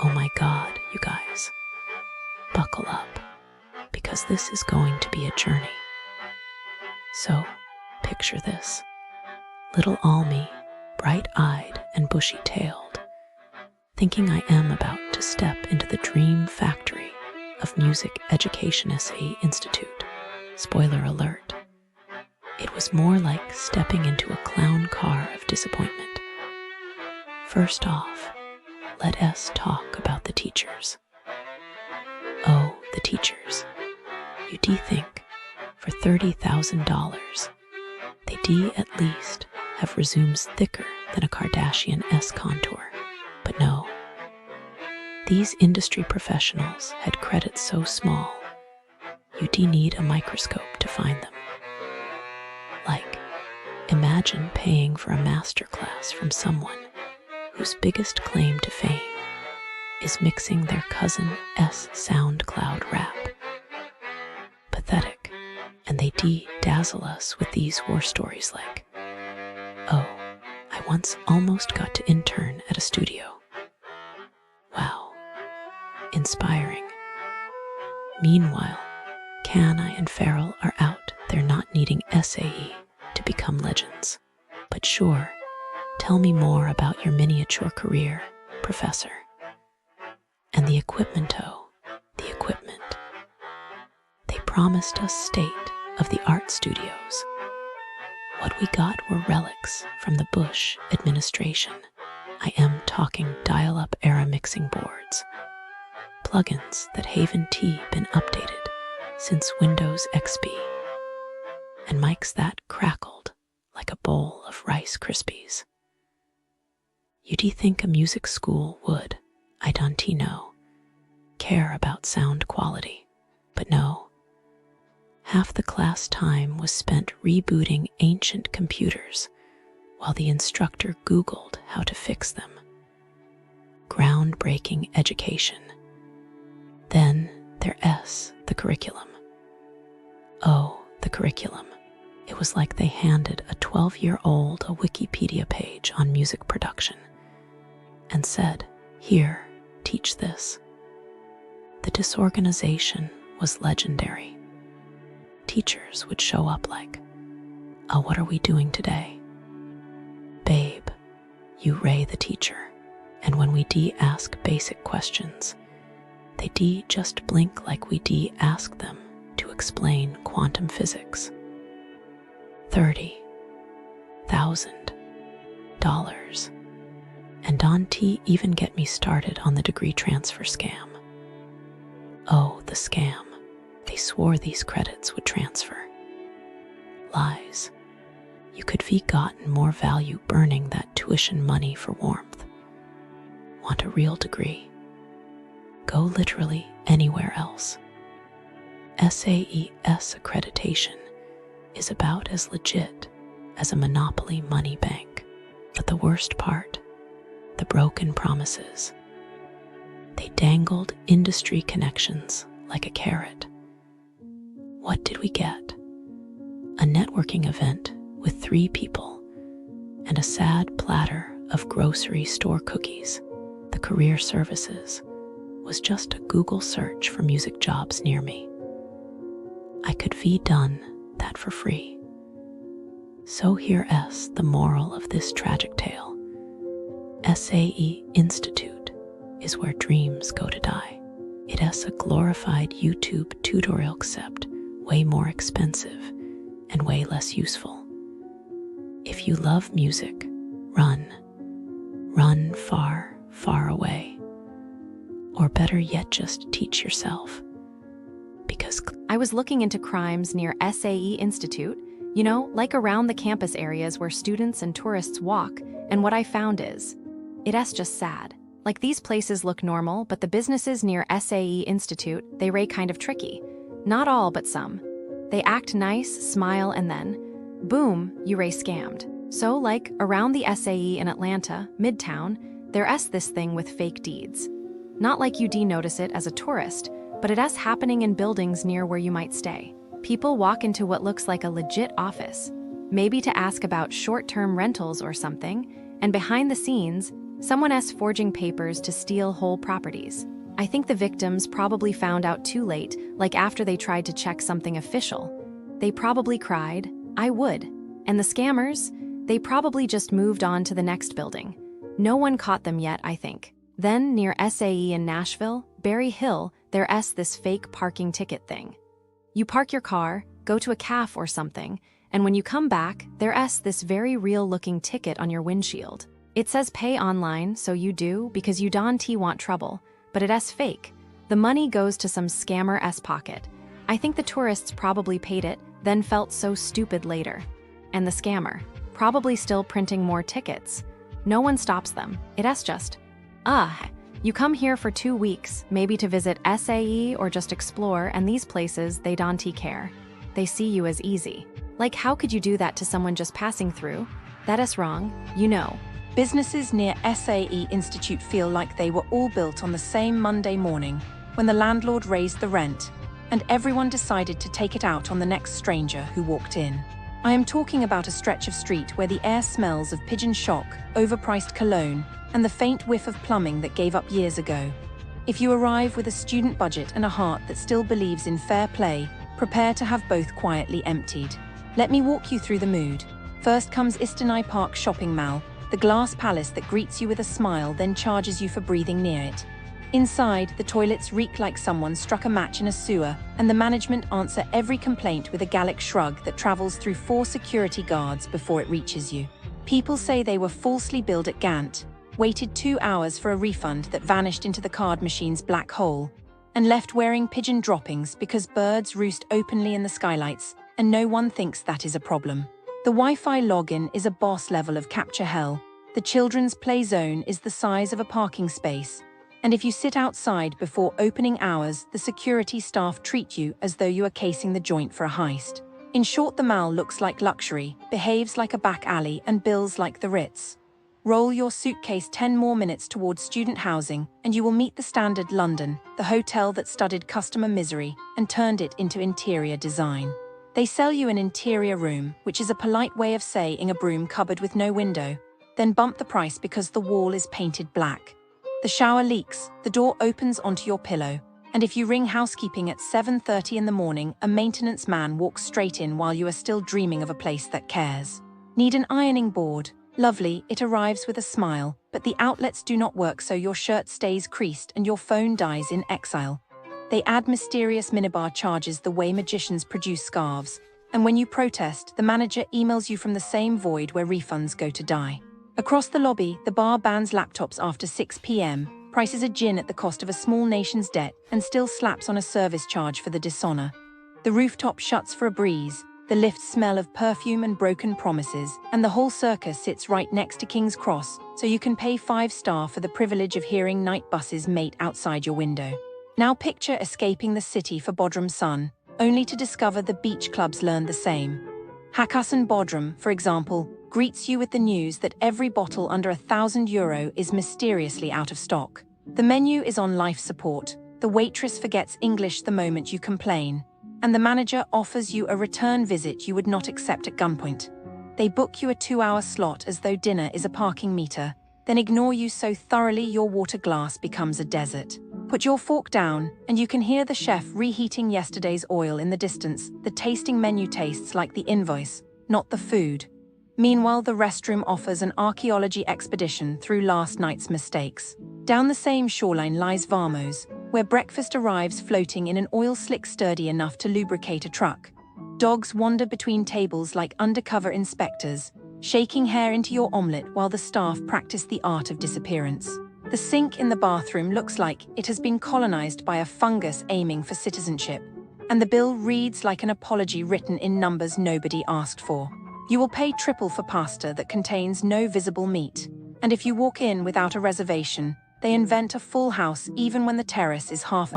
Oh my God, you guys, buckle up, because this is going to be a journey. So, picture this. Little Almy, bright-eyed and bushy-tailed, thinking I am about to step into the dream factory of music education SAE Institute. Spoiler alert. It was more like stepping into a clown car of disappointment. First off, let us talk about the teachers. Oh, the teachers. You think for $30,000, they at least have resumes thicker than a Kardashian S contour. But no. These industry professionals had credits so small, you need a microscope to find them. Like, imagine paying for a masterclass from someone whose biggest claim to fame is mixing their cousin S SoundCloud rap. Pathetic, and they dazzle us with these horror stories like, oh, I once almost got to intern at a studio. Wow, inspiring. Meanwhile, Canna and Farrell are out there not needing SAE to become legends. But sure, tell me more about your miniature career, Professor. And the equipment, the equipment. They promised us state-of-the-art studios. What we got were relics from the Bush administration. I am talking dial-up era mixing boards, plugins that haven't been updated since Windows XP, and mics that crackled like a bowl of Rice Krispies. You'd think a music school would, I don't know, care about sound quality, but no. Half the class time was spent rebooting ancient computers while the instructor Googled how to fix them. Groundbreaking education. Then there's the curriculum. Oh, the curriculum. It was like they handed a 12-year-old a Wikipedia page on music production and said, here, teach this. The disorganization was legendary. Teachers would show up like, oh, what are we doing today? Babe, you Ray the teacher, and when we ask basic questions, they just blink like we ask them to explain quantum physics. $30,000. And don't even get me started on the degree transfer scam. Oh, the scam. They swore these credits would transfer. Lies. You could have gotten more value burning that tuition money for warmth. Want a real degree? Go literally anywhere else. SAE's accreditation is about as legit as a monopoly money bank. But the worst part, the broken promises. They dangled industry connections like a carrot. What did we get? A networking event with 3 people and a sad platter of grocery store cookies. The career services was just a Google search for music jobs near me. I could done that for free. So here's the moral of this tragic tale. SAE Institute is where dreams go to die. It is a glorified YouTube tutorial except way more expensive and way less useful. If you love music, run far, far away. Or better yet, just teach yourself. Because I was looking into crimes near SAE Institute, like around the campus areas where students and tourists walk, and what I found is, it's just sad. Like these places look normal, but the businesses near SAE Institute, they ray kind of tricky. Not all, but some. They act nice, smile, and then, boom, you ray scammed. So, like, around the SAE in Atlanta, Midtown, there's this thing with fake deeds. Not like you notice it as a tourist, but it's happening in buildings near where you might stay. People walk into what looks like a legit office, maybe to ask about short-term rentals or something, And behind the scenes, someone's forging papers to steal whole properties. I think the victims probably found out too late, like after they tried to check something official. They probably cried, "I would." And the scammers? They probably just moved on to the next building. No one caught them yet, I think. Then, near SAE in Nashville, Berry Hill, there's this fake parking ticket thing. You park your car, go to a cafe or something, and when you come back, there's this very real-looking ticket on your windshield. It says pay online, so you do, because you don't want trouble, but it's fake. The money goes to some scammer's pocket. I think the tourists probably paid it, then felt so stupid later. And the scammer, probably still printing more tickets. No one stops them. It's just, you come here for 2 weeks, maybe to visit SAE or just explore, and these places, they don't care. They see you as easy. Like, how could you do that to someone just passing through? That is wrong, you know. Businesses near SAE Institute feel like they were all built on the same Monday morning when the landlord raised the rent, and everyone decided to take it out on the next stranger who walked in. I am talking about a stretch of street where the air smells of pigeon shock, overpriced cologne, and the faint whiff of plumbing that gave up years ago. If you arrive with a student budget and a heart that still believes in fair play, prepare to have both quietly emptied. Let me walk you through the mood. First comes Istanai Park Shopping Mall, the glass palace that greets you with a smile then charges you for breathing near it. Inside, the toilets reek like someone struck a match in a sewer, and the management answer every complaint with a Gallic shrug that travels through 4 security guards before it reaches you. People say they were falsely billed at Gant, waited 2 hours for a refund that vanished into the card machine's black hole, and left wearing pigeon droppings because birds roost openly in the skylights, and no one thinks that is a problem. The Wi-Fi login is a boss level of capture hell. The children's play zone is the size of a parking space. And if you sit outside before opening hours, the security staff treat you as though you are casing the joint for a heist. In short, the mall looks like luxury, behaves like a back alley, and bills like the Ritz. Roll your suitcase 10 more minutes towards student housing, and you will meet the Standard London, the hotel that studied customer misery and turned it into interior design. They sell you an interior room, which is a polite way of saying a broom cupboard with no window, then bump the price because the wall is painted black. The shower leaks, the door opens onto your pillow, and if you ring housekeeping at 7:30 in the morning, a maintenance man walks straight in while you are still dreaming of a place that cares. Need an ironing board? Lovely, it arrives with a smile, but the outlets do not work, so your shirt stays creased and your phone dies in exile. They add mysterious minibar charges the way magicians produce scarves, and when you protest, the manager emails you from the same void where refunds go to die. Across the lobby, the bar bans laptops after 6 p.m., prices a gin at the cost of a small nation's debt, and still slaps on a service charge for the dishonor. The rooftop shuts for a breeze, the lifts smell of perfume and broken promises, and the whole circus sits right next to King's Cross, so you can pay 5-star for the privilege of hearing night buses mate outside your window. Now picture escaping the city for Bodrum Sun, only to discover the beach clubs learn the same. Hakkasan Bodrum, for example, greets you with the news that every bottle under €1,000 is mysteriously out of stock. The menu is on life support, the waitress forgets English the moment you complain, and the manager offers you a return visit you would not accept at gunpoint. They book you a 2-hour slot as though dinner is a parking meter, then ignore you so thoroughly your water glass becomes a desert. Put your fork down, and you can hear the chef reheating yesterday's oil in the distance. The tasting menu tastes like the invoice, not the food. Meanwhile, the restroom offers an archaeology expedition through last night's mistakes. Down the same shoreline lies Varmos, where breakfast arrives floating in an oil slick sturdy enough to lubricate a truck. Dogs wander between tables like undercover inspectors, shaking hair into your omelette while the staff practice the art of disappearance. The sink in the bathroom looks like it has been colonized by a fungus aiming for citizenship, and the bill reads like an apology written in numbers nobody asked for. You will pay triple for pasta that contains no visible meat, and if you walk in without a reservation, they invent a full house even when the terrace is half